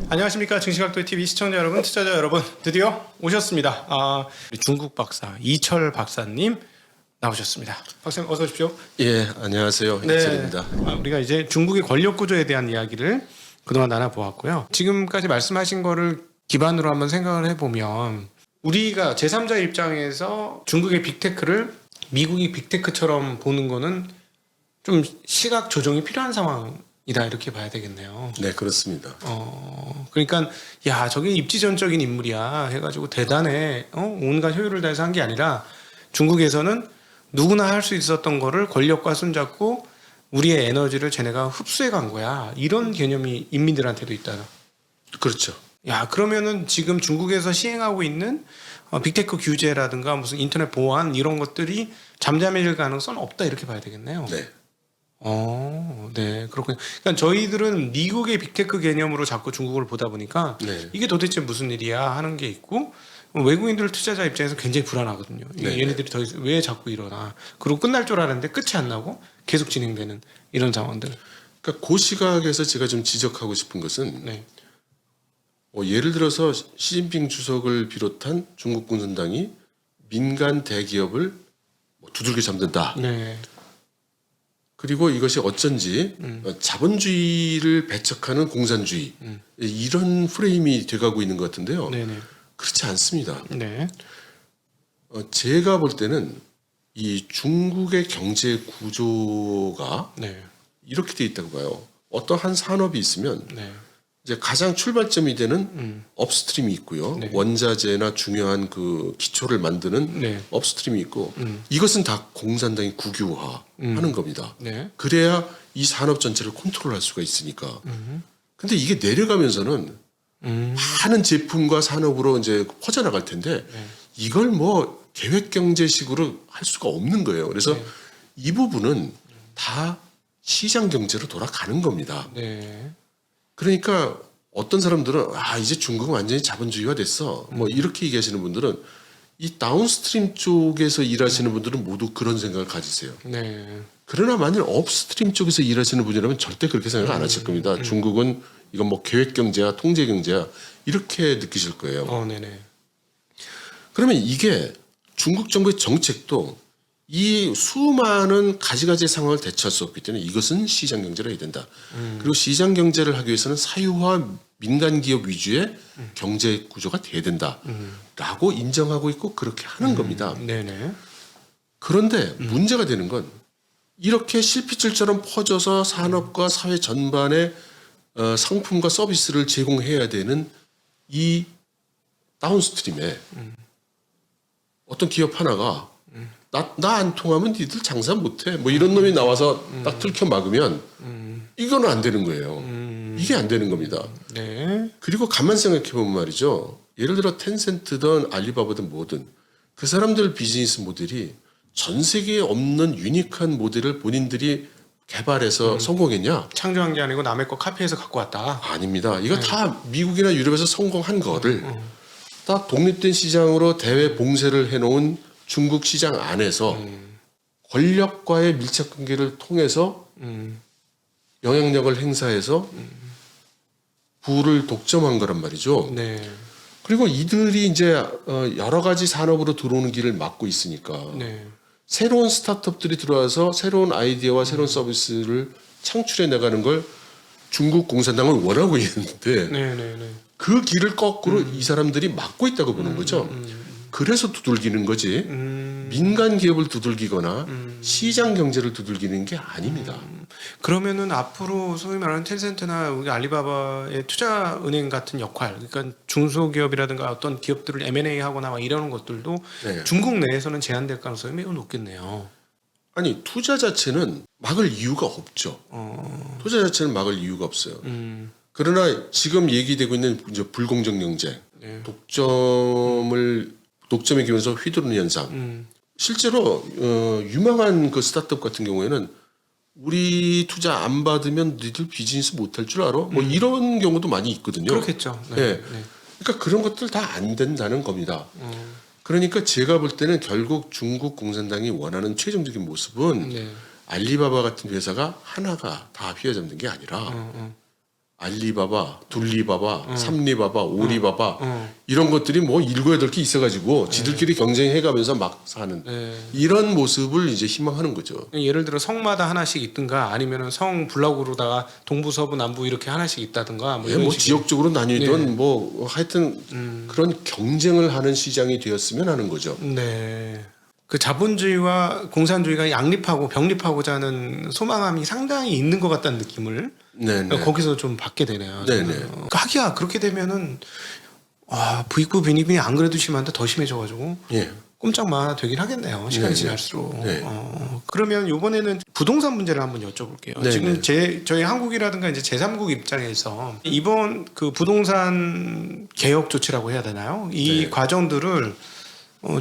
안녕하십니까. 증시각도TV 시청자 여러분, 투자자 여러분, 드디어 오셨습니다. 우리 중국 박사 이철 박사님 나오셨습니다. 박사님 어서 오십시오. 예, 안녕하세요. 이철입니다. 우리가 이제 중국의 권력 구조에 대한 이야기를 그동안 나눠보았고요. 지금까지 말씀하신 거를 기반으로 한번 생각을 해보면 우리가 제3자 입장에서 중국의 빅테크를 미국이 빅테크처럼 보는 거는 좀 시각 조정이 필요한 상황이다 이렇게 봐야 되겠네요. 네, 그렇습니다. 그러니까 야 저게 입지전적인 인물이야 해가지고 대단해 온갖 효율을 다해서 한 게 아니라 중국에서는 누구나 할 수 있었던 거를 권력과 손잡고 우리의 에너지를 쟤네가 흡수해 간 거야 이런 개념이 인민들한테도 있다. 그렇죠. 야 그러면은 지금 중국에서 시행하고 있는 빅테크 규제라든가 무슨 인터넷 보안 이런 것들이 잠잠해질 가능성은 없다 이렇게 봐야 되겠네요. 네. 네, 그렇군요. 그러니까 저희들은 미국의 빅테크 개념으로 자꾸 중국을 보다 보니까 네. 이게 도대체 무슨 일이야 하는 게 있고 외국인들 투자자 입장에서 굉장히 불안하거든요. 네. 얘네들이 왜 자꾸 이러나. 그리고 끝날 줄 알았는데 끝이 안 나고 계속 진행되는 이런 상황들. 그러니까 그 시각에서 제가 좀 지적하고 싶은 것은 네. 예를 들어서 시진핑 주석을 비롯한 중국 공산당이 민간 대기업을 두들겨 잡는다. 네. 그리고 이것이 어쩐지 자본주의를 배척하는 공산주의 이런 프레임이 돼가고 있는 것 같은데요. 네네. 그렇지 않습니다. 네. 제가 볼 때는 이 중국의 경제 구조가 네. 이렇게 돼 있다고 봐요. 어떤 한 산업이 있으면 네. 이제 가장 출발점이 되는 업스트림이 있고요. 네. 원자재나 중요한 그 기초를 만드는 네. 업스트림이 있고 이것은 다 공산당이 국유화하는 겁니다. 네. 그래야 이 산업 전체를 컨트롤할 수가 있으니까. 근데 이게 내려가면서는 많은 제품과 산업으로 이제 퍼져나갈 텐데 이걸 뭐 계획 경제식으로 할 수가 없는 거예요. 그래서 이 부분은 다 시장 경제로 돌아가는 겁니다. 네. 그러니까 어떤 사람들은 이제 중국은 완전히 자본주의화 됐어. 뭐 이렇게 얘기하시는 분들은 이 다운스트림 쪽에서 일하시는 분들은 모두 그런 생각을 가지세요. 네. 그러나 만일 업스트림 쪽에서 일하시는 분이라면 절대 그렇게 생각 안 하실 겁니다. 중국은 이건 뭐 계획 경제야, 통제 경제야 이렇게 느끼실 거예요. 네네. 그러면 이게 중국 정부의 정책도 이 수많은 가지가지 상황을 대처할 수 없기 때문에 이것은 시장 경제를 해야 된다. 그리고 시장 경제를 하기 위해서는 사유화 민간 기업 위주의 경제 구조가 돼야 된다라고 인정하고 있고 그렇게 하는 겁니다. 네네. 그런데 문제가 되는 건 이렇게 실핏줄처럼 퍼져서 산업과 사회 전반에 상품과 서비스를 제공해야 되는 이 다운스트림에 어떤 기업 하나가 나 안 통하면 니들 장사 못해 뭐 이런 놈이 나와서 딱 틀켜 막으면 이거는 안 되는 거예요. 이게 안 되는 겁니다. 네. 그리고 가만 생각해 보면 말이죠. 예를 들어 텐센트든 알리바바든 뭐든 그 사람들 비즈니스 모델이 전 세계에 없는 유니크한 모델을 본인들이 개발해서 성공했냐? 창조한 게 아니고 남의 거 카피해서 갖고 왔다. 아닙니다. 이거 다 미국이나 유럽에서 성공한 거를 딱 독립된 시장으로 대외 봉쇄를 해놓은 중국 시장 안에서 권력과의 밀착 관계를 통해서 영향력을 행사해서 부를 독점한 거란 말이죠. 네. 그리고 이들이 이제 여러 가지 산업으로 들어오는 길을 막고 있으니까 네. 새로운 스타트업들이 들어와서 새로운 아이디어와 새로운 서비스를 창출해 나가는 걸 중국 공산당은 원하고 있는데 네네네. 그 길을 거꾸로 이 사람들이 막고 있다고 보는 거죠. 그래서 두들기는 거지 민간 기업을 두들기거나 시장 경제를 두들기는 게 아닙니다. 그러면은 앞으로 소위 말하는 텐센트나 우리 알리바바의 투자은행 같은 역할, 그러니까 중소기업이라든가 어떤 기업들을 M&A 하거나 막 이러는 것들도 네. 중국 내에서는 제한될 가능성이 매우 높겠네요. 아니 투자 자체는 막을 이유가 없죠. 투자 자체는 막을 이유가 없어요. 그러나 지금 얘기되고 있는 이제 불공정 경제, 네. 독점의 기운에서 휘두르는 현상. 실제로 유망한 그 스타트업 같은 경우에는 우리 투자 안 받으면 니들 비즈니스 못할 줄 알아? 뭐 이런 경우도 많이 있거든요. 그렇겠죠. 네. 네. 네. 그러니까 그런 것들 다 안 된다는 겁니다. 그러니까 제가 볼 때는 결국 중국 공산당이 원하는 최종적인 모습은 네. 알리바바 같은 회사가 하나가 다 휘어잡는 게 아니라 알리바바, 둘리바바, 삼리바바, 오리바바 어. 이런 것들이 뭐 7, 8개 있어가지고 지들끼리 경쟁해가면서 막 사는 네. 이런 모습을 이제 희망하는 거죠. 예를 들어 성마다 하나씩 있든가 아니면은 성 블록으로다가 동부 서부 남부 이렇게 하나씩 있다든가 뭐 예, 이런 뭐 식의- 지역적으로 나뉘던 네. 뭐 하여튼 그런 경쟁을 하는 시장이 되었으면 하는 거죠. 네. 그 자본주의와 공산주의가 양립하고 병립하고자 하는 소망함이 상당히 있는 것 같다는 느낌을 네네. 거기서 좀 받게 되네요. 네네. 저는. 하기야 그렇게 되면은 부익부 빈익빈이 안 그래도 심한데 더 심해져가지고 예. 꼼짝마 되긴 하겠네요. 시간이 네네. 지날수록. 네. 그러면 이번에는 부동산 문제를 한번 여쭤볼게요. 네네. 지금 저희 한국이라든가 이제 제3국 입장에서 이번 그 부동산 개혁 조치라고 해야 되나요? 이 네. 과정들을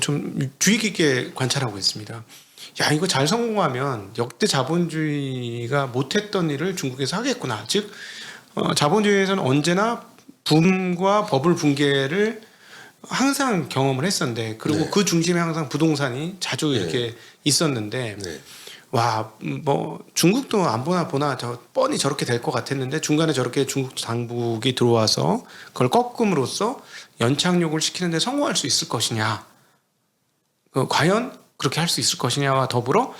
좀 주의 깊게 관찰하고 있습니다. 야 이거 잘 성공하면 역대 자본주의가 못했던 일을 중국에서 하겠구나. 즉 자본주의에서는 언제나 붐과 버블 붕괴를 항상 경험을 했었는데 그리고 네. 그 중심에 항상 부동산이 자주 이렇게 있었는데 네. 와 뭐 중국도 안 보나 저 뻔히 저렇게 될 것 같았는데 중간에 저렇게 중국 당국이 들어와서 그걸 꺾음으로써 연착륙을 시키는데 성공할 수 있을 것이냐 과연 그렇게 할 수 있을 것이냐와 더불어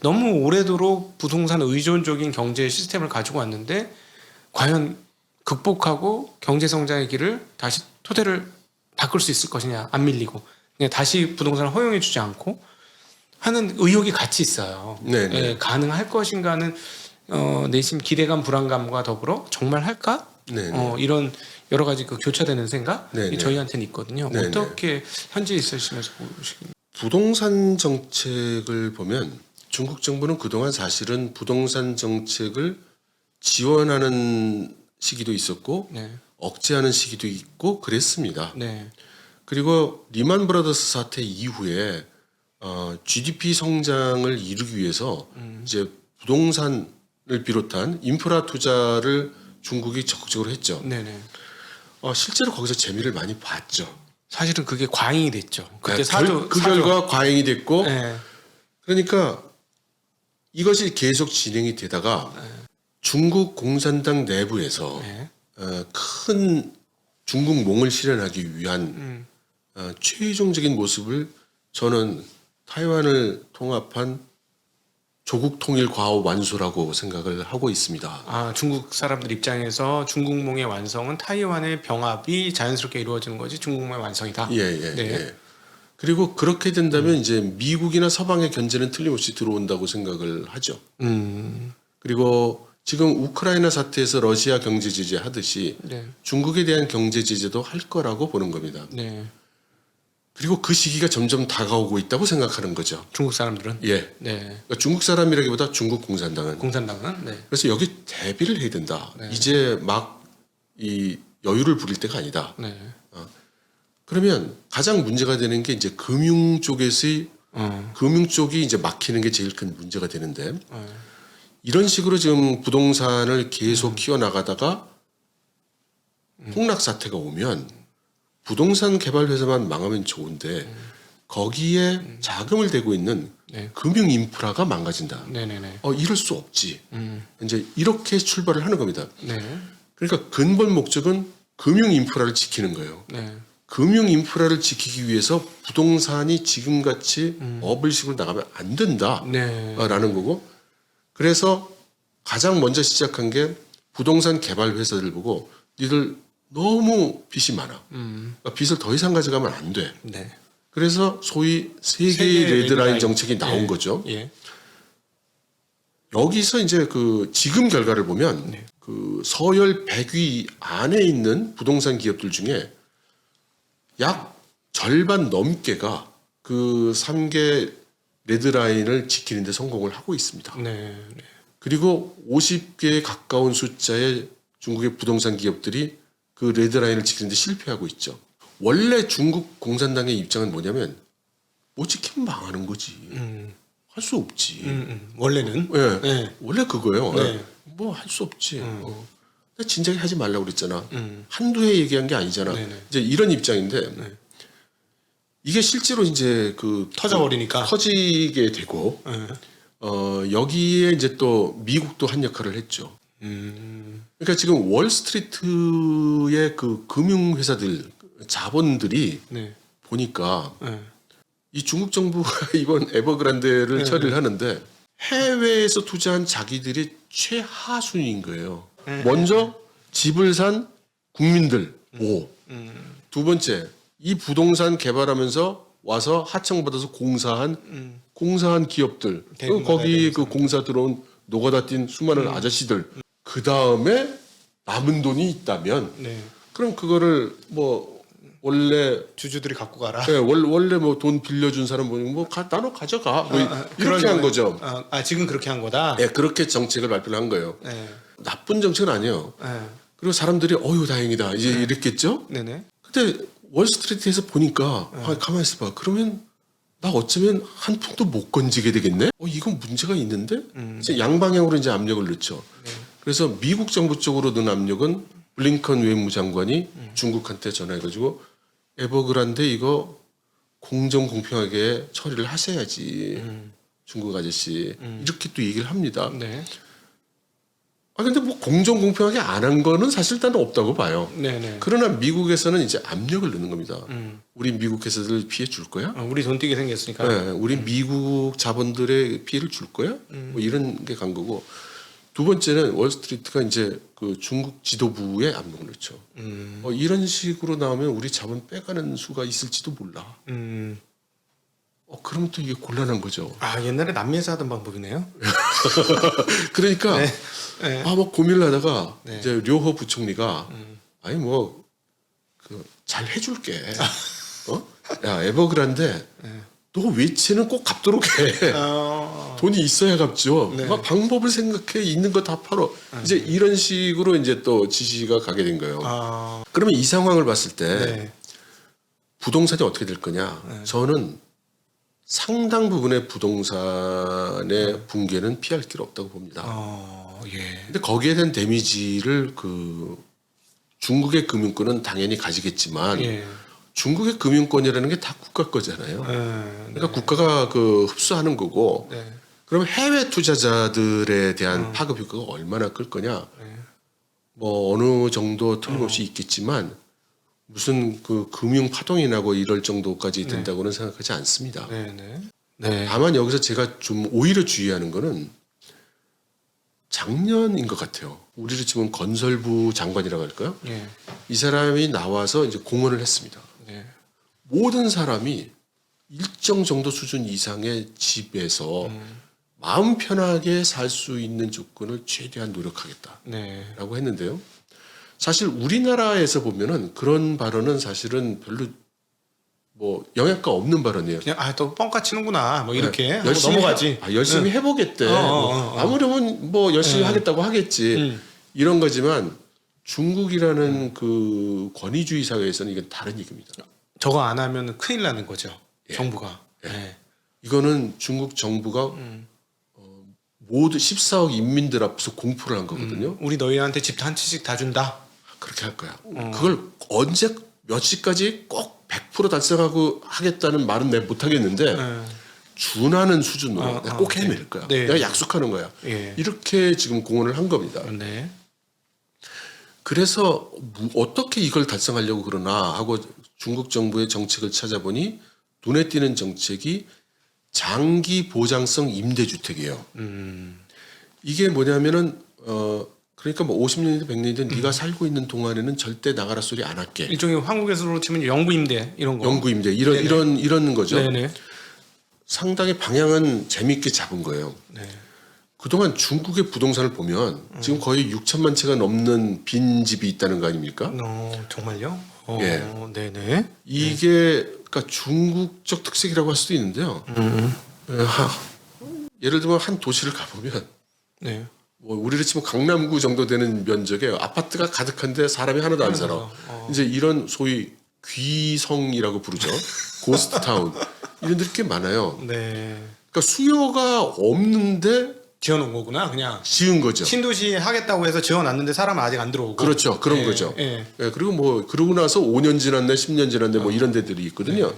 너무 오래도록 부동산 의존적인 경제 시스템을 가지고 왔는데 과연 극복하고 경제 성장의 길을 다시 토대를 닦을 수 있을 것이냐 안 밀리고 그냥 다시 부동산을 허용해 주지 않고 하는 의혹이 같이 있어요. 네네. 예, 가능할 것인가는 내심 기대감 불안감과 더불어 정말 할까? 네네. 이런 여러 가지 그 교차되는 생각이 네네. 저희한테는 있거든요. 네네. 어떻게 현재 있으시면서 보시겠어요? 부동산 정책을 보면 중국 정부는 그동안 사실은 부동산 정책을 지원하는 시기도 있었고 네, 억제하는 시기도 있고 그랬습니다. 네, 그리고 리만 브라더스 사태 이후에 GDP 성장을 이루기 위해서 이제 부동산을 비롯한 인프라 투자를 중국이 적극적으로 했죠. 네, 네. 실제로 거기서 재미를 많이 봤죠. 사실은 그게 과잉이 됐죠. 그때 그 결과 과잉이 됐고 네, 그러니까 이것이 계속 진행이 되다가 중국 공산당 내부에서 네. 큰 중국몽을 실현하기 위한 최종적인 모습을 저는 타이완을 통합한 조국 통일 과오 완수라고 생각을 하고 있습니다. 중국 사람들 입장에서 중국몽의 완성은 타이완의 병합이 자연스럽게 이루어지는 거지 중국몽의 완성이다. 예. 네. 그리고 그렇게 된다면 이제 미국이나 서방의 견제는 틀림없이 들어온다고 생각을 하죠. 그리고 지금 우크라이나 사태에서 러시아 경제 제재 하듯이 네, 중국에 대한 경제 제재도 할 거라고 보는 겁니다. 네. 그리고 그 시기가 점점 다가오고 있다고 생각하는 거죠. 중국 사람들은 예. 네, 그러니까 중국 사람이라기보다 중국 공산당은 공산당은 네, 그래서 여기 대비를 해야 된다. 네. 이제 막 이 여유를 부릴 때가 아니다. 네. 그러면 가장 문제가 되는 게 이제 금융 쪽에서의 금융 쪽이 이제 막히는 게 제일 큰 문제가 되는데 이런 식으로 지금 부동산을 계속 키워나가다가 폭락 사태가 오면 부동산 개발 회사만 망하면 좋은데 거기에 자금을 대고 있는 네. 금융 인프라가 망가진다. 네, 네, 네. 이럴 수 없지. 이제 이렇게 출발을 하는 겁니다. 네, 그러니까 근본 목적은 금융 인프라를 지키는 거예요. 네, 금융 인프라를 지키기 위해서 부동산이 지금같이 버블식으로 나가면 안 된다라는 네. 거고 그래서 가장 먼저 시작한 게 부동산 개발 회사들 보고 니들 너무 빚이 많아. 그러니까 빚을 더 이상 가져가면 안 돼. 네. 그래서 소위 세계의 세계의 레드라인 레드라인. 정책이 나온 예. 거죠. 예. 여기서 이제 그 지금 결과를 보면 네. 그 서열 100위 안에 있는 부동산 기업들 중에 약 절반 넘게가 그 3개 레드라인을 지키는 데 성공을 하고 있습니다. 네. 그리고 50개에 가까운 숫자의 중국의 부동산 기업들이 그 레드라인을 지키는 데 실패하고 있죠. 원래 중국 공산당의 입장은 뭐냐면 못 지키면 망하는 거지. 할 수 없지. 원래는 예, 네. 원래 그거예요. 네. 뭐 할 수 없지. 근데 진작에 하지 말라고 그랬잖아. 음. 한두 해 얘기한 게 아니잖아. 네네. 이제 이런 입장인데 네. 이게 실제로 이제 그 터져버리니까. 터지게 되고 네. 여기에 이제 또 미국도 한 역할을 했죠. 그러니까 지금 월스트리트의 그 금융회사들 자본들이 네. 보니까 네. 이 중국 정부가 이번 에버그란데를 처리를 하는데 해외에서 투자한 자기들이 최하순위인 거예요. 먼저 집을 산 국민들 5. 두 번째 이 부동산 개발하면서 와서 하청받아서 공사한 기업들. 대규모 거기 그 공사 들어온 노가다 뛴 수많은 아저씨들. 그 다음에 남은 돈이 있다면 네. 그럼 그거를 뭐 원래 주주들이 갖고 가라. 네, 원래 뭐 돈 빌려준 사람 보면 뭐 나눠 가져가 뭐 이렇게 한 거죠. 지금 그렇게 한 거다. 네, 그렇게 정책을 발표를 한 거예요. 네. 나쁜 정책은 아니에요. 네. 그리고 사람들이 어휴 다행이다 이제 이랬겠죠. 네네. 근데 월스트리트에서 보니까 가만히 있어봐. 그러면 나 어쩌면 한 푼도 못 건지게 되겠네. 이건 문제가 있는데 이제 양방향으로 이제 압력을 넣죠. 그래서 미국 정부 쪽으로 넣은 압력은 블링컨 외무장관이 중국한테 전화해가지고 에버그란데 이거 공정 공평하게 처리를 하셔야지 중국 아저씨 이렇게 또 얘기를 합니다. 네. 근데 뭐 공정 공평하게 안 한 거는 사실 일단 없다고 봐요. 네네. 그러나 미국에서는 이제 압력을 넣는 겁니다. 우리 미국 회사들 피해 줄 거야? 우리 돈 띄게 생겼으니까. 네, 우리 미국 자본들의 피해를 줄 거야? 뭐 이런 게 간 거고. 두 번째는 월스트리트가 이제 그 중국 지도부에 압력을 넣죠. 이런 식으로 나오면 우리 자본 빼가는 수가 있을지도 몰라. 그러면 또 이게 곤란한 거죠. 옛날에 남미에서 하던 방법이네요. 그러니까 네. 막 고민을 하다가 네. 이제 료허 부총리가 아니 뭐 그 잘 해줄게. 야 에버그란데 너 외채는 꼭 갚도록 해. 돈이 있어야 갚죠. 네. 막 방법을 생각해 있는 거 다 팔어. 이제 이런 식으로 이제 또 지시가 가게 된 거예요. 그러면 이 상황을 봤을 때 네. 부동산이 어떻게 될 거냐? 저는 상당 부분의 부동산의 붕괴는 피할 길 없다고 봅니다. 예. 근데 거기에 대한 데미지를 그 중국의 금융권은 당연히 가지겠지만 예. 중국의 금융권이라는 게 다 국가 거잖아요. 네. 그러니까 국가가 그 흡수하는 거고. 네. 그럼 해외 투자자들에 대한 파급 효과가 얼마나 클 거냐? 뭐 어느 정도 틀림없이 있겠지만 무슨 그 금융 파동이 나고 이럴 정도까지 된다고는 생각하지 않습니다. 네네. 네. 다만 여기서 제가 좀 오히려 주의하는 거는 작년인 것 같아요. 우리로 치면 건설부 장관이라고 할까요? 예. 이 사람이 나와서 이제 공언을 했습니다. 네. 모든 사람이 일정 정도 수준 이상의 집에서 마음 편하게 살 수 있는 조건을 최대한 노력하겠다라고 네. 했는데요. 사실 우리나라에서 보면은 그런 발언은 사실은 별로 뭐 영향가 없는 발언이에요. 그냥 또 뻥까 치는구나. 뭐 이렇게 하고 열심히 넘어가지. 열심히 해보겠대. 아무려면 뭐 열심히 하겠다고 하겠지. 이런 거지만 중국이라는 그 권위주의 사회에서는 이건 다른 얘기입니다. 저거 안 하면 큰일 나는 거죠. 정부가. 네. 이거는 중국 정부가 모두 14억 인민들 앞에서 공포를 한 거거든요. 우리 너희한테 집도 한 채씩 다 준다. 그렇게 할 거야. 그걸 언제 몇 시까지 꼭 100% 달성하고 하겠다는 말은 내가 못 하겠는데 준하는 수준으로 내가 꼭 해낼 거야. 네. 내가 약속하는 거야. 예. 이렇게 지금 공언을 한 겁니다. 네. 그래서 어떻게 이걸 달성하려고 그러나 하고 중국 정부의 정책을 찾아보니 눈에 띄는 정책이 장기 보장성 임대주택이에요. 이게 뭐냐면은 그러니까 뭐 50년이든 100년이든 네가 살고 있는 동안에는 절대 나가라 소리 안 할게. 일종의 한국에서로 치면 영구 임대 이런 거. 영구 임대 이런 거죠. 네네. 상당히 방향은 재미있게 잡은 거예요. 네. 그동안 중국의 부동산을 보면 지금 거의 6천만 채가 넘는 빈 집이 있다는 거 아닙니까? 정말요? 예. 네네. 이게 그러니까 중국적 특색이라고 할 수도 있는데요. 예를 들면 한 도시를 가보면 네. 뭐 우리로 치면 강남구 정도 되는 면적에 아파트가 가득한데 사람이 하나도 안 살아. 이제 이런 소위 귀성이라고 부르죠. 고스트타운 이런 데이 꽤 많아요. 네. 그러니까 수요가 없는데 지어놓은 거구나 그냥. 지은 거죠. 신도시 하겠다고 해서 지어놨는데 사람은 아직 안 들어오고. 그렇죠. 그런 예, 거죠. 예. 예, 그리고 뭐 그러고 나서 5년 지났네, 10년 지났네 뭐 이런 데들이 있거든요.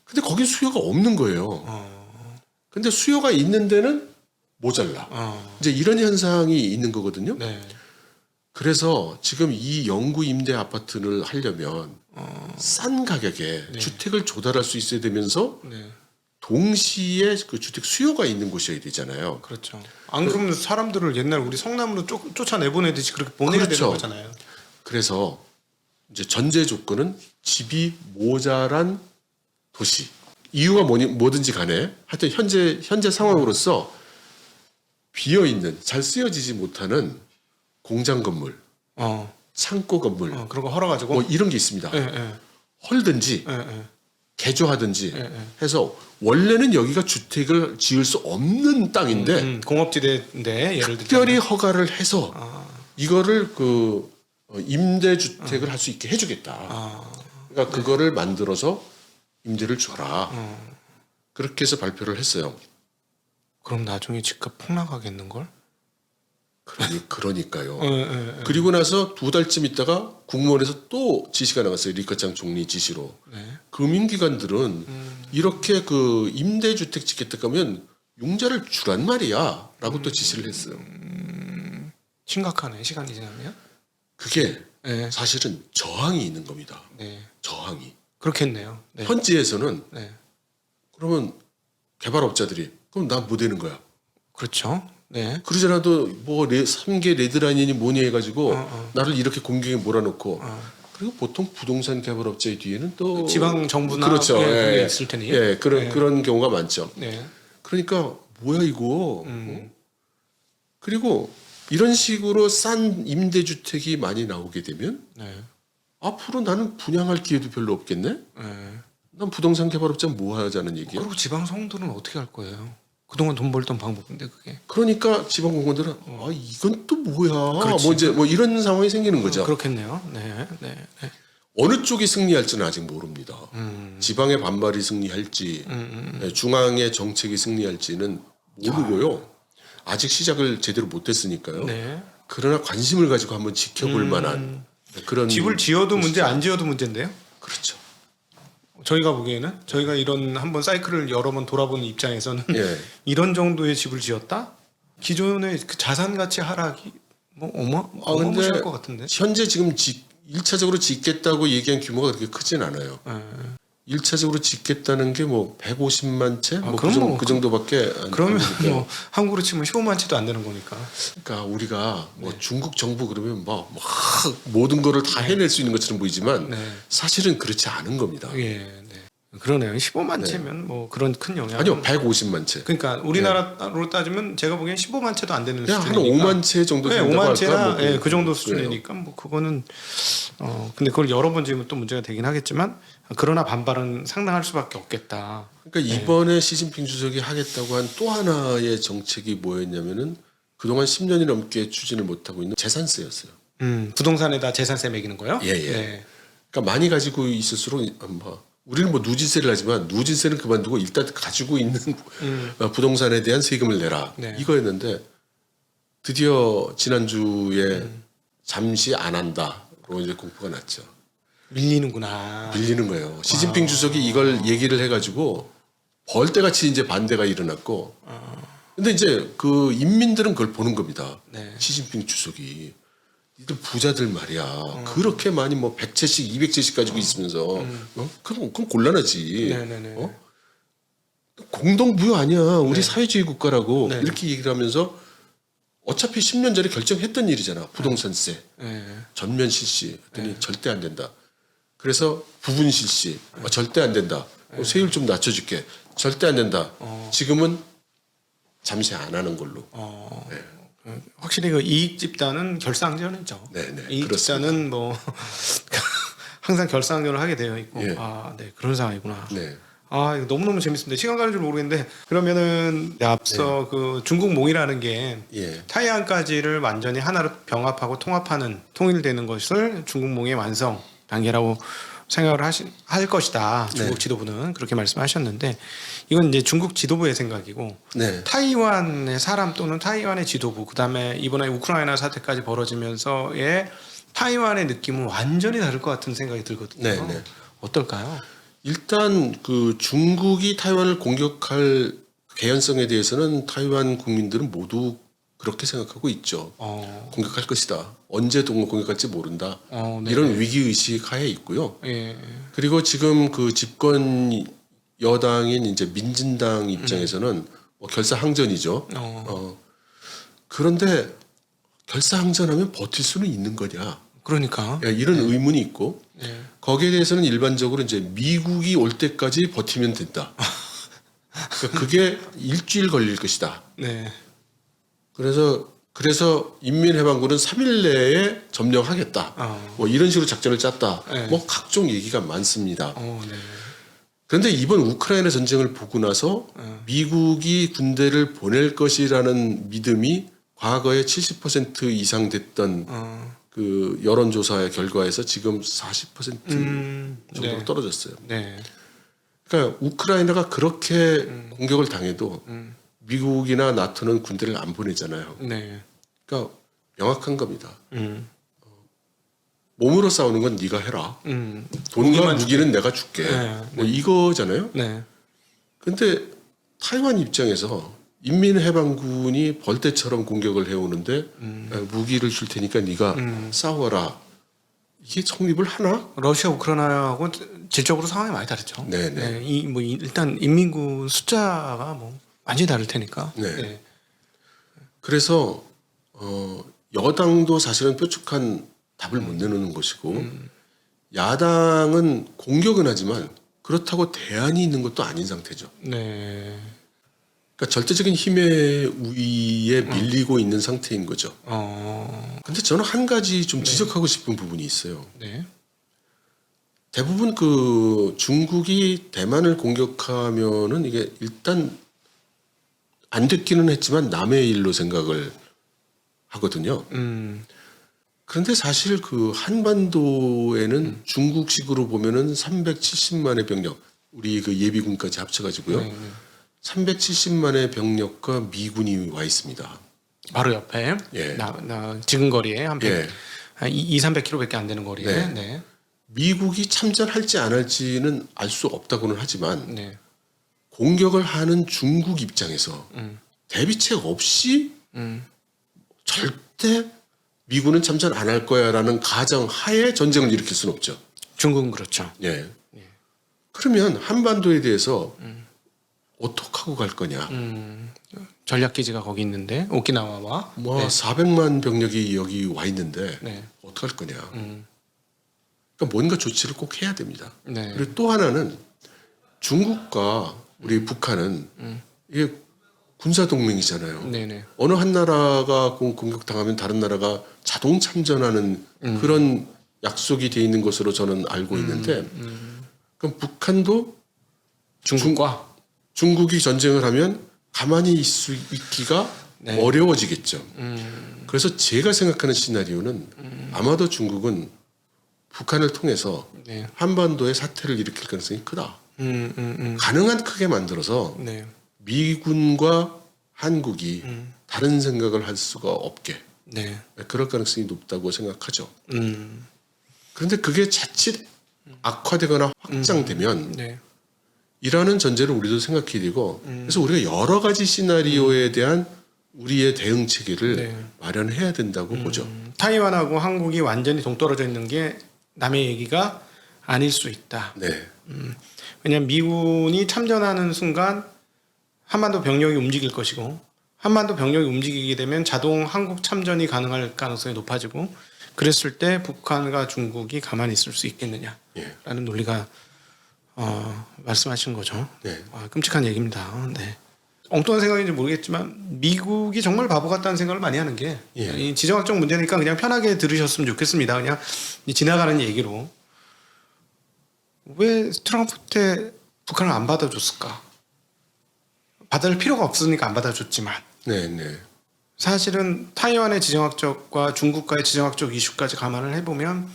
근데 거기 수요가 없는 거예요. 근데 수요가 있는 데는 모자라. 이제 이런 현상이 있는 거거든요. 네. 그래서 지금 이 영구 임대 아파트를 하려면 싼 가격에 네. 주택을 조달할 수 있어야 되면서 네. 동시에 그 주택 수요가 있는 곳이어야 되잖아요. 그렇죠. 안 그러면 사람들을 옛날 우리 성남으로 쫓아내보내듯이 그렇게 보내야 그렇죠. 되는 거잖아요. 그래서 이제 전제 조건은 집이 모자란 도시. 이유가 뭐든지 간에 하여튼 현재 상황으로서 비어 있는 잘 쓰여지지 못하는 공장 건물, 창고 건물 그런 거 헐어가지고. 뭐 이런 게 있습니다. 예, 예, 헐든지 예, 예. 개조하든지 예. 해서 원래는 여기가 주택을 지을 수 없는 땅인데 공업지대인데 예를 들면 특별히 허가를 해서 이거를 그 임대 주택을 할 수 있게 해주겠다. 그러니까 그거를 만들어서 임대를 줘라. 그렇게 해서 발표를 했어요. 그럼 나중에 집값 폭락하겠는 걸? 그러니까요. 예. 그리고 나서 2달쯤 있다가 국무원에서 또 지시가 나갔어요. 리커창 총리 지시로. 네. 금융기관들은 이렇게 그 임대주택 짓겠다 하면 융자를 주란 말이야. 라고 또 지시를 했어요. 심각하네. 시간이 지나면. 그게 네. 사실은 저항이 있는 겁니다. 네. 저항이. 그렇겠네요. 네. 현지에서는 네. 그러면 개발업자들이 그럼 나 뭐 되는 거야. 그렇죠. 네. 그러잖아도 뭐 3개 레드라인이니 뭐니 해가지고 나를 이렇게 공격에 몰아놓고 그리고 보통 부동산 개발업자의 뒤에는 또 지방 정부나 그렇죠. 그게 있을 테니. 예, 그런 경우가 많죠. 네. 그러니까 뭐야 이거. 그리고 이런 식으로 싼 임대주택이 많이 나오게 되면 네. 앞으로 나는 분양할 기회도 별로 없겠네. 네. 난 부동산 개발업자 뭐 하자는 얘기야. 그리고 지방 성들은 어떻게 할 거예요? 그동안 돈 벌던 방법인데 그게. 그러니까 지방 공무원들은 이건 또 뭐야. 그렇지. 뭐 이제 뭐 이런 상황이 생기는 거죠. 그렇겠네요. 네. 네. 네. 어느 쪽이 승리할지는 아직 모릅니다. 지방의 반발이 승리할지 중앙의 정책이 승리할지는 모르고요. 아직 시작을 제대로 못했으니까요. 네. 그러나 관심을 가지고 한번 지켜볼 만한 그런 집을 지어도 문제 안 지어도 문제인데요. 그렇죠. 저희가 보기에는 저희가 이런 한번 사이클을 여러 번 돌아보는 입장에서는 예. 이런 정도의 집을 지었다? 기존의 그 자산 가치 하락이 뭐 어마무시할 것 같은데. 현재 지금 1차적으로 짓겠다고 얘기한 규모가 그렇게 크진 않아요. 1차적으로 짓겠다는 게 뭐 150만 채? 뭐 그럼 그 정도밖에 안 그러면 되니까. 뭐 한국으로 치면 15만 채도 안 되는 거니까. 그러니까 우리가 뭐 중국 정부 그러면 막 모든 거를 다 해낼 수 있는 것처럼 보이지만 네. 사실은 그렇지 않은 겁니다. 예, 네. 그러네요. 15만 채면 뭐 그런 큰 영향. 아니요, 150만 채. 그러니까 우리나라로 따지면 제가 보기엔 15만 채도 안 되는 그냥 한 수준이니까. 5만 채 정도 네, 된다고 5만 할까? 채나 뭐 예, 그 정도 그래요. 수준이니까 뭐 그거는 근데 그걸 여러 번 지으면 또 문제가 되긴 하겠지만 그러나 반발은 상당할 수밖에 없겠다. 그러니까 이번에 시진핑 주석이 하겠다고 한 또 하나의 정책이 뭐였냐면은 그동안 10년이 넘게 추진을 못하고 있는 재산세였어요. 부동산에다 재산세 매기는 거요? 예. 네. 그러니까 많이 가지고 있을수록 뭐 우리는 뭐 누진세를 하지만 누진세는 그만두고 일단 가지고 있는 부동산에 대한 세금을 내라. 네. 이거였는데 드디어 지난주에 잠시 안 한다로 이제 공포가 났죠. 밀리는구나. 밀리는 거예요. 시진핑 주석이 이걸 얘기를 해가지고 벌떼같이 이제 반대가 일어났고. 근데 이제 그 인민들은 그걸 보는 겁니다. 네. 시진핑 주석이 이들 부자들 말이야. 그렇게 많이 뭐 100채씩 200채씩 가지고 있으면서 그럼 곤란하지. 네네네. 공동부여 아니야. 우리 사회주의 국가라고 네. 이렇게 얘기를 하면서 어차피 10년 전에 결정했던 일이잖아. 부동산세 네. 전면 실시 했더니 절대 안 된다. 그래서 부분 실시 절대 안 된다. 세율 좀 낮춰줄게. 절대 안 된다. 지금은 잠시 안 하는 걸로. 확실히 그 이익 집단은 결상전이죠. 네네, 이익 그렇습니다. 집단은 뭐 항상 결상전을 하게 되어 있고 예. 네 그런 상황이구나. 네. 이거 너무너무 재밌습니다. 시간 가는 줄 모르겠는데 그러면은 앞서 그 중국 몽이라는 게 예. 타이완까지를 완전히 하나로 병합하고 통합하는 통일되는 것을 중국 몽의 완성 단계라고 생각을 할 것이다. 중국 네. 지도부는 그렇게 말씀하셨는데 이건 이제 중국 지도부의 생각이고 네. 타이완의 사람 또는 타이완의 지도부 그다음에 이번에 우크라이나 사태까지 벌어지면서의 타이완의 느낌은 완전히 다를 것 같은 생각이 들거든요. 네, 네. 어떨까요? 일단 그 중국이 타이완을 공격할 개연성에 대해서는 타이완 국민들은 모두 그렇게 생각하고 있죠. 공격할 것이다. 언제 공격할지 모른다. 네. 이런 위기의식 하에 있고요. 예. 그리고 지금 그 집권 여당인 이제 민진당 입장에서는 뭐 결사항전이죠. 그런데 결사항전하면 버틸 수는 있는 거냐? 그러니까. 이런 의문이 있고 예. 거기에 대해서는 일반적으로 이제 미국이 올 때까지 버티면 된다. 그러니까 그게 일주일 걸릴 것이다. 네. 그래서 인민해방군은 3일 내에 점령하겠다. 뭐 이런 식으로 작전을 짰다. 네. 뭐 각종 얘기가 많습니다. 네. 그런데 이번 우크라이나 전쟁을 보고 나서 미국이 군대를 보낼 것이라는 믿음이 과거에 70% 이상 됐던 그 여론조사의 결과에서 지금 40% 정도로 네. 떨어졌어요. 네. 그러니까 우크라이나가 그렇게 공격을 당해도 미국이나 나토는 군대를 안 보내잖아요. 네. 그러니까 명확한 겁니다. 몸으로 싸우는 건 네가 해라. 돈과 무기는 내가 줄게. 네. 뭐 이거잖아요. 네. 근데 타이완 입장에서 인민해방군이 벌떼처럼 공격을 해오는데 무기를 줄 테니까 네가 싸워라. 이게 성립을 하나? 러시아 우크라이나하고 질적으로 상황이 많이 다르죠. 네네. 일단 인민군 숫자가 뭐 완전히 다를 테니까. 네. 네. 그래서 여당도 사실은 뾰족한 답을 못 내놓는 것이고 야당은 공격은 하지만 그렇다고 대안이 있는 것도 아닌 상태죠. 네. 그러니까 절대적인 힘의 우위에 밀리고 있는 상태인 거죠. 근데 저는 한 가지 좀 지적하고 싶은 부분이 있어요. 네. 대부분 그 중국이 대만을 공격하면은 이게 일단 안 됐기는 했지만 남의 일로 생각을 하거든요. 그런데 사실 그 한반도에는 중국식으로 보면은 370만의 병력, 우리 그 예비군까지 합쳐가지고요. 네. 370만의 병력과 미군이 와 있습니다. 바로 옆에. 예. 지금 거리에 한 예. 200-300km밖에 안 되는 거리에. 네. 네. 미국이 참전할지 안 할지는 알 수 없다고는 하지만 네. 공격을 하는 중국 입장에서 대비책 없이 절대 미군은 참전 안 할 거야라는 가정 하에 전쟁을 일으킬 수는 없죠. 중국은 그렇죠. 예. 그러면 한반도에 대해서 어떻게 하고 갈 거냐? 전략 기지가 거기 있는데 오키나와와 뭐 400만 병력이 여기 와 있는데 네. 어떻게 할 거냐? 그러니까 뭔가 조치를 꼭 해야 됩니다. 네. 그리고 또 하나는 중국과 우리 북한은 이게 군사 동맹이잖아요. 네네. 어느 한 나라가 공격 당하면 다른 나라가 자동 참전하는 그런 약속이 돼 있는 것으로 저는 알고 있는데, 그럼 북한도 중국과 중국이 전쟁을 하면 가만히 있기가 네. 어려워지겠죠. 그래서 제가 생각하는 시나리오는 아마도 중국은 북한을 통해서 네. 한반도에 사태를 일으킬 가능성이 크다. 가능한 크게 만들어서 네. 미군과 한국이 다른 생각을 할 수가 없게 네. 그럴 가능성이 높다고 생각하죠. 그런데 그게 자칫 악화되거나 확장되면 네. 이라는 전제를 우리도 생각해야 되고 그래서 우리가 여러 가지 시나리오에 대한 우리의 대응 체계를 네. 마련해야 된다고 보죠. 타이완하고 한국이 완전히 동떨어져 있는 게 남의 얘기가 아닐 수 있다. 네, 왜냐하면 미군이 참전하는 순간 한반도 병력이 움직일 것이고 한반도 병력이 움직이게 되면 자동 한국 참전이 가능할 가능성이 높아지고 그랬을 때 북한과 중국이 가만히 있을 수 있겠느냐라는 예. 논리가 말씀하신 거죠. 네. 끔찍한 얘기입니다. 네. 엉뚱한 생각인지 모르겠지만 미국이 정말 바보 같다는 생각을 많이 하는 게 예. 이 지정학적 문제니까 그냥 편하게 들으셨으면 좋겠습니다. 그냥 이 지나가는 얘기로 왜 트럼프 때 북한을 안 받아줬을까? 받을 필요가 없으니까 안 받아줬지만 네, 네, 사실은 타이완의 지정학적과 중국과의 지정학적 이슈까지 감안을 해보면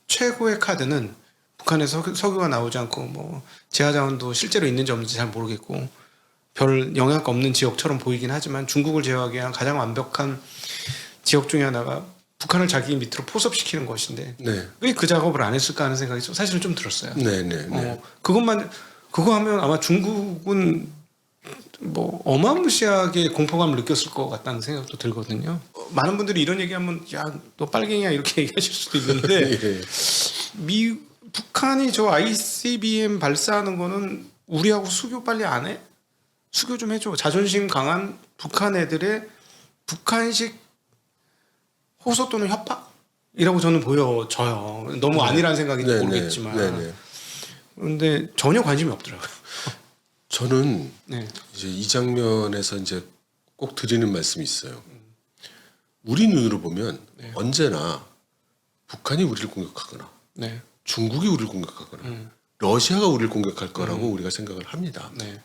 최고의 카드는 북한에 석유가 나오지 않고 뭐 제하자원도 실제로 있는지 없는지 잘 모르겠고 별 영향가 없는 지역처럼 보이긴 하지만 중국을 제어하기 위한 가장 완벽한 지역 중에 하나가 북한을 자기 밑으로 포섭시키는 것인데 네, 왜 그 작업을 안 했을까 하는 생각이 사실은 좀 들었어요. 네, 네, 네. 그거 하면 아마 중국은 뭐 어마무시하게 공포감을 느꼈을 것 같다는 생각도 들거든요. 많은 분들이 이런 얘기하면 야 너 빨갱이야 이렇게 얘기하실 수도 있는데 예. 북한이 저 ICBM 발사하는 거는 우리하고 수교 빨리 안 해? 수교 좀 해줘. 자존심 강한 북한 애들의 북한식 호소 또는 협박이라고 저는 보여져요. 너무 아니라는 생각인지 네네. 모르겠지만. 네네. 그런데 전혀 관심이 없더라고요. 저는 네. 이제 이 장면에서 이제 꼭 드리는 말씀이 있어요. 우리 눈으로 보면 언제나 북한이 우리를 공격하거나 네. 중국이 우리를 공격하거나 러시아가 우리를 공격할 거라고 우리가 생각을 합니다. 네.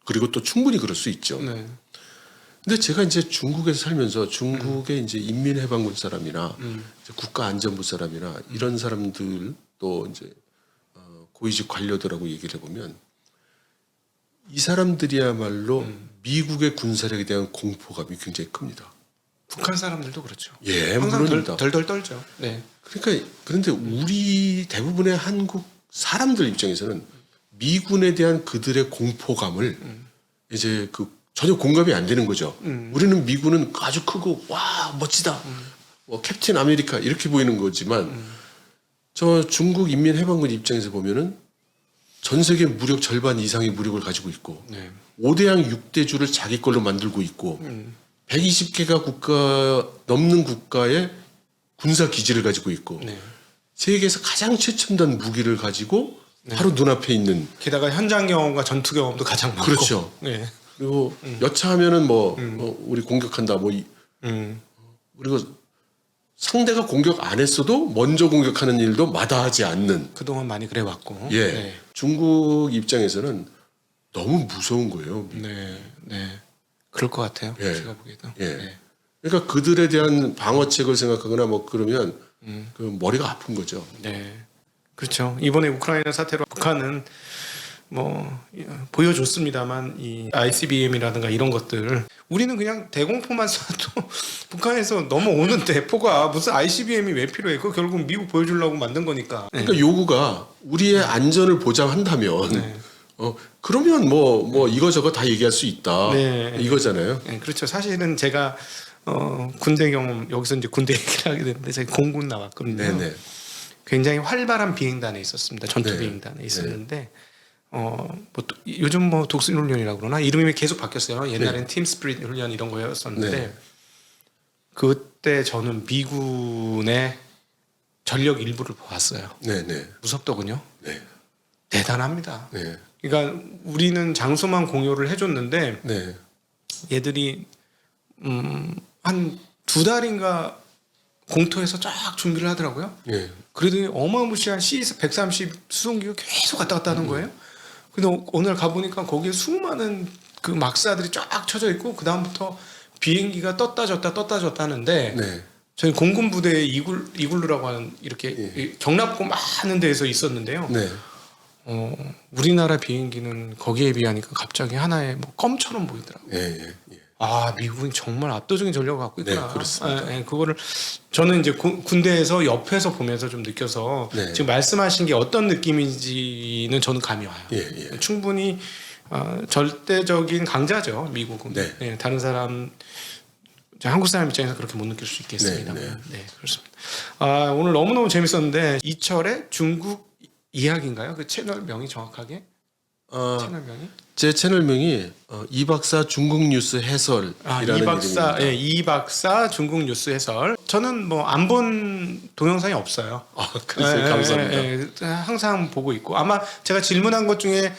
그리고 또 충분히 그럴 수 있죠. 네. 근데 제가 이제 중국에서 살면서 중국의 이제 인민해방군 사람이나 이제 국가안전부 사람이나 이런 사람들 또 이제 고위직 관료들하고 얘기를 해보면 이 사람들이야말로 미국의 군사력에 대한 공포감이 굉장히 큽니다. 북한 사람들도 그렇죠. 예, 항상 물론입니다. 덜덜 떨죠. 네. 그러니까 그런데 우리 대부분의 한국 사람들 입장에서는 미군에 대한 그들의 공포감을 이제 그 전혀 공감이 안 되는 거죠. 우리는 미군은 아주 크고 와 멋지다, 뭐 캡틴 아메리카 이렇게 보이는 거지만 저 중국 인민해방군 입장에서 보면은 전 세계 무력 절반 이상의 무력을 가지고 있고 네. 5대양 6대주를 자기 걸로 만들고 있고 120개가 국가 넘는 국가의 군사 기지를 가지고 있고 네. 세계에서 가장 최첨단 무기를 가지고 바로 눈앞에 있는 게다가 현장 경험과 전투 경험도 가장 많고. 그렇죠. 네. 그리고 여차하면은 뭐 우리 공격한다 뭐 그리고 상대가 공격 안 했어도 먼저 공격하는 일도 마다하지 않는 그동안 많이 그래 왔고. 예 네. 중국 입장에서는 너무 무서운 거예요. 네. 네. 그럴 것 같아요. 예. 제가 보기에도. 예. 네. 그러니까 그들에 대한 방어책을 생각하거나 뭐 그러면 그 머리가 아픈 거죠. 네. 그렇죠. 이번에 우크라이나 사태로 북한은 뭐 보여줬습니다만 이 ICBM이라든가 이런 것들 우리는 그냥 대공포만 쏴도 북한에서 넘어오는 대포가 무슨 ICBM이 왜 필요해? 그거 결국 미국 보여주려고 만든 거니까. 네. 그러니까 요구가 우리의 안전을 보장한다면 그러면 뭐 이거저거 다 얘기할 수 있다. 네. 이거잖아요. 네, 그렇죠. 사실은 제가 군대 경험 여기서 이제 군대 얘기를 하게 됐는데 제가 공군 나왔거든요. 네네. 굉장히 활발한 비행단에 있었습니다. 전투 네. 비행단에 있었는데 요즘 뭐 독수리 훈련이라고 그러나 이름이 계속 바뀌었어요. 옛날엔 팀 스피릿 훈련 이런 거였었는데 네. 그때 저는 미군의 전력 일부를 보았어요. 네네. 무섭더군요. 네. 대단합니다. 네. 그러니까 우리는 장소만 공유를 해줬는데 네. 얘들이 한 2달인가 공터에서 쫙 준비를 하더라고요. 네. 그러더니 어마무시한 C-130 수송기가 계속 왔다 갔다 하는 거예요. 근데 오늘 가보니까 거기에 수많은 그 막사들이 쫙 쳐져 있고 그 다음부터 비행기가 떴다 졌다 하는데 네. 저희 공군 부대에 이글루라고 하는 이렇게 경납고 많은 데에서 있었는데요. 네. 우리나라 비행기는 거기에 비하니까 갑자기 하나의 뭐 껌처럼 보이더라고요. 예. 예. 아, 미국은 정말 압도적인 전력을 갖고 있구나. 네, 그렇습니다. 예, 그거를 저는 이제 군대에서 옆에서 보면서 좀 느껴서 네. 지금 말씀하신 게 어떤 느낌인지는 저는 감이 와요. 예. 충분히 절대적인 강자죠, 미국은. 네. 예, 다른 사람 한국 사람 입장에서 그렇게 못 느낄 수 있겠습니다. 네, 네, 네. 그렇습니다. 오늘 너무너무 재밌었는데 이철의 중국 이야기인가요? 그 채널명이 정확하게? 채널명이? 제 채널명이 이 박사 중국 뉴스 해설이라는 이 박사, 이름입니다. 이 박사 중국 뉴스 해설. 저는 뭐 안 본 동영상이 없어요. 그래서 감사합니다. 항상 보고 있고 아마 제가 질문한 것 중에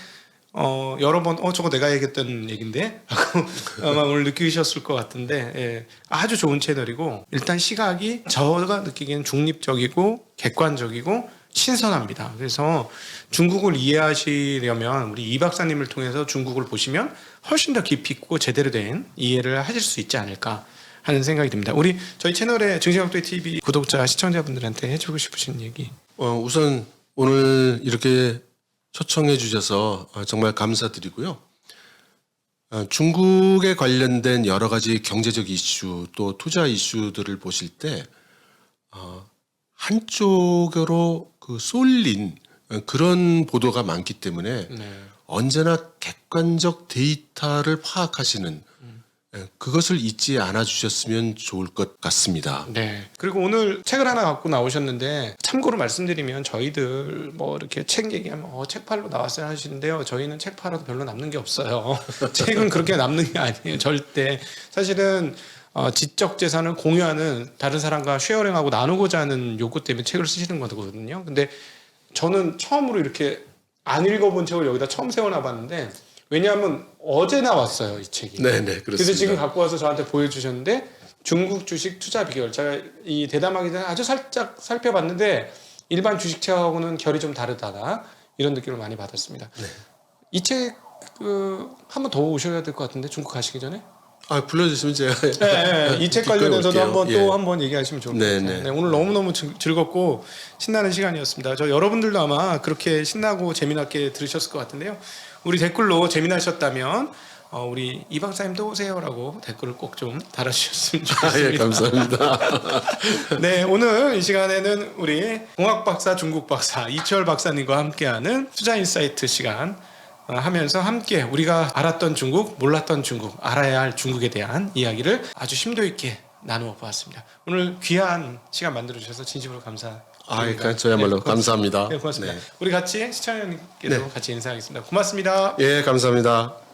여러 번 저거 내가 얘기했던 얘긴데 하고 아마 오늘 느끼셨을 것 같은데 아주 좋은 채널이고 일단 시각이 저가 느끼기에는 중립적이고 객관적이고 신선합니다. 그래서 중국을 이해하시려면 우리 이 박사님을 통해서 중국을 보시면 훨씬 더 깊이 있고 제대로 된 이해를 하실 수 있지 않을까 하는 생각이 듭니다. 우리 저희 채널의 증시각도의 TV 구독자 시청자분들한테 해주고 싶으신 얘기. 우선 오늘 이렇게 초청해 주셔서 정말 감사드리고요. 중국에 관련된 여러 가지 경제적 이슈 또 투자 이슈들을 보실 때 한쪽으로 그 쏠린 그런 보도가 많기 때문에 네. 언제나 객관적 데이터를 파악하시는 그것을 잊지 않아 주셨으면 좋을 것 같습니다. 네. 그리고 오늘 책을 하나 갖고 나오셨는데 참고로 말씀드리면 저희들 뭐 이렇게 책 얘기하면 책 팔러 나왔어요 하시는데요. 저희는 책 팔아도 별로 남는 게 없어요. 책은 그렇게 남는 게 아니에요. 절대. 사실은 지적 재산을 공유하는 다른 사람과 쉐어링하고 나누고자 하는 욕구 때문에 책을 쓰시는 거거든요. 근데 저는 처음으로 이렇게 안 읽어본 책을 여기다 처음 세워놔봤는데 왜냐하면 어제 나왔어요 이 책이. 네네 그래서 그렇습니다. 지금 갖고 와서 저한테 보여주셨는데 중국 주식 투자 비결. 제가 이 대담하기 전에 아주 살짝 살펴봤는데 일반 주식책하고는 결이 좀 다르다 이런 느낌을 많이 받았습니다. 네. 이 책 한번 더 오셔야 될 것 같은데 중국 가시기 전에. 불러주시면 제가 이 책 기꺼이 관련해서도 올게요. 한번 예. 또 한번 얘기하시면 좋을 것 네, 같아요. 네. 네, 오늘 너무너무 즐겁고 신나는 시간이었습니다. 저 여러분들도 아마 그렇게 신나고 재미나게 들으셨을 것 같은데요. 우리 댓글로 재미나셨다면 우리 이 박사님 또 오세요라고 댓글을 꼭 좀 달아주셨으면 좋겠습니다. 예, 감사합니다. 네, 오늘 이 시간에는 우리 공학 박사, 중국 박사 이철 박사님과 함께하는 투자 인사이트 시간 하면서 함께 우리가 알았던 중국, 몰랐던 중국, 알아야 할 중국에 대한 이야기를 아주 심도 있게 나누어 보았습니다. 오늘 귀한 시간 만들어 주셔서 진심으로 감사드립니다. 저야말로 네, 감사합니다. 네, 고맙습니다. 네. 우리 같이 시청자님께도 같이 인사하겠습니다. 고맙습니다. 예, 감사합니다.